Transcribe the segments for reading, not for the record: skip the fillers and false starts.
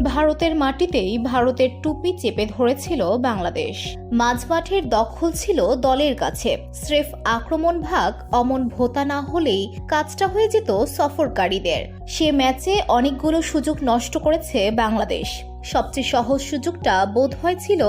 ভারতের মাটিতেই ভারতের টুপি চেপে ধরেছিল বাংলাদেশ। মাঝমাঠের দখল ছিল দলের কাছে। স্রেফ আক্রমণ ভাগ অমন ভোতা না হলেই কাজটা হয়ে যেত সফরকারীদের। সে ম্যাচে অনেকগুলো সুযোগ নষ্ট করেছে বাংলাদেশ। সবচেয়ে সহজ সুযোগটা বোধহয় ছিল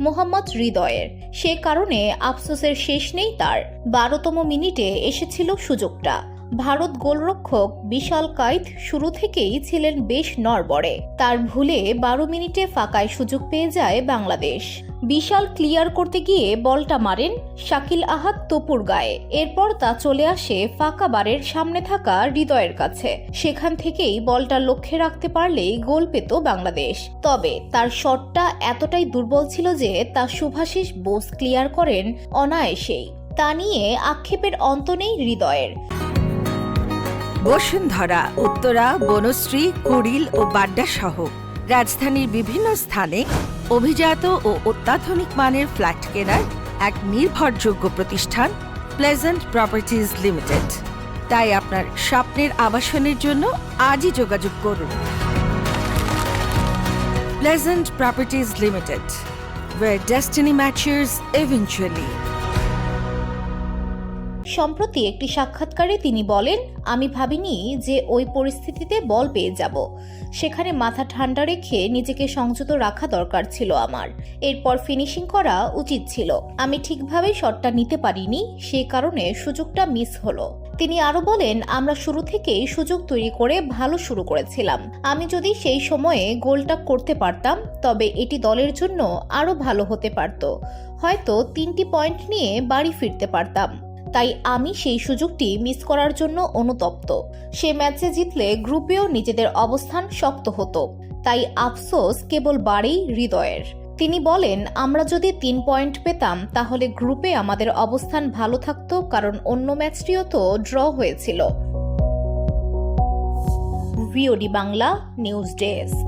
মোহাম্মদ হৃদয়ের। সে কারণে আফসোসের শেষ নেই তার। 12তম মিনিটে এসেছিল সুযোগটা। ভারত গোলরক্ষক বিশাল কাইত শুরু থেকেই ছিলেন বেশ নড়বড়ে। তার ভুলে 12 মিনিটে ফাঁকায় সুযোগ পেয়ে যায় বাংলাদেশ। বিশাল ক্লিয়ার করতে গিয়ে বলটা মারেন শাকিল আহাদ তপুর গায়ে। এরপর তা চলে আসে ফাঁকা বারের সামনে থাকা হৃদয়ের কাছে। সেখান থেকেই বলটা লক্ষ্যে রাখতে পারলেই গোল পেত বাংলাদেশ। তবে তার শটটা এতটাই দুর্বল ছিল যে তা শুভাশিস বোস ক্লিয়ার করেন অনায়াসেই। তা নিয়ে আক্ষেপের অন্ত নেই হৃদয়ের। বসুন্ধরা, উত্তরা, বনশ্রী, কুড়িল ও বাড্ডা সহ রাজধানীর বিভিন্ন স্থানে অভিজাত ও অত্যাধুনিক মানের ফ্ল্যাট কেনার এক নির্ভরযোগ্য প্রতিষ্ঠান প্লেজেন্ট প্রপার্টিজ লিমিটেড। তাই আপনার স্বপ্নের আবাসনের জন্য আজই যোগাযোগ করুন। Pleasant properties limited, where destiny matches eventually. সম্প্রতি একটি সাক্ষাৎকারে তিনি বলেন, আমি ভাবিনি যে ওই পরিস্থিতিতে বল পেয়ে যাব। সেখানে মাথা ঠান্ডা রেখে নিজেকে সংযত রাখা দরকার ছিল আমার। এরপর ফিনিশিং করা উচিত ছিল। আমি ঠিকভাবে শটটা নিতে পারিনি, সে কারণে সুযোগটা মিস হলো। তিনি আরো বলেন, আমরা শুরু থেকেই সুযোগ তৈরি করে ভালো শুরু করেছিলাম। আমি যদি সেই সময়ে গোলটা করতে পারতাম তবে এটি দলের জন্য আরো ভালো হতে পারত। হয়তো 3টি পয়েন্ট নিয়ে বাড়ি ফিরতে পারতাম। তাই আমি সেই সুযোগটি মিস করার জন্য অনুতপ্ত। সে ম্যাচে জিতলে গ্রুপেও নিজেদের অবস্থান শক্ত হতো। তাই আফসোস কেবল বাড়েই হৃদয়ের। তিনি বলেন, আমরা যদি 3 পয়েন্ট পেতাম তাহলে গ্রুপে আমাদের অবস্থান ভালো থাকতো, কারণ অন্য ম্যাচটিও তো ড্র হয়েছিল। VOD Bangla news desk.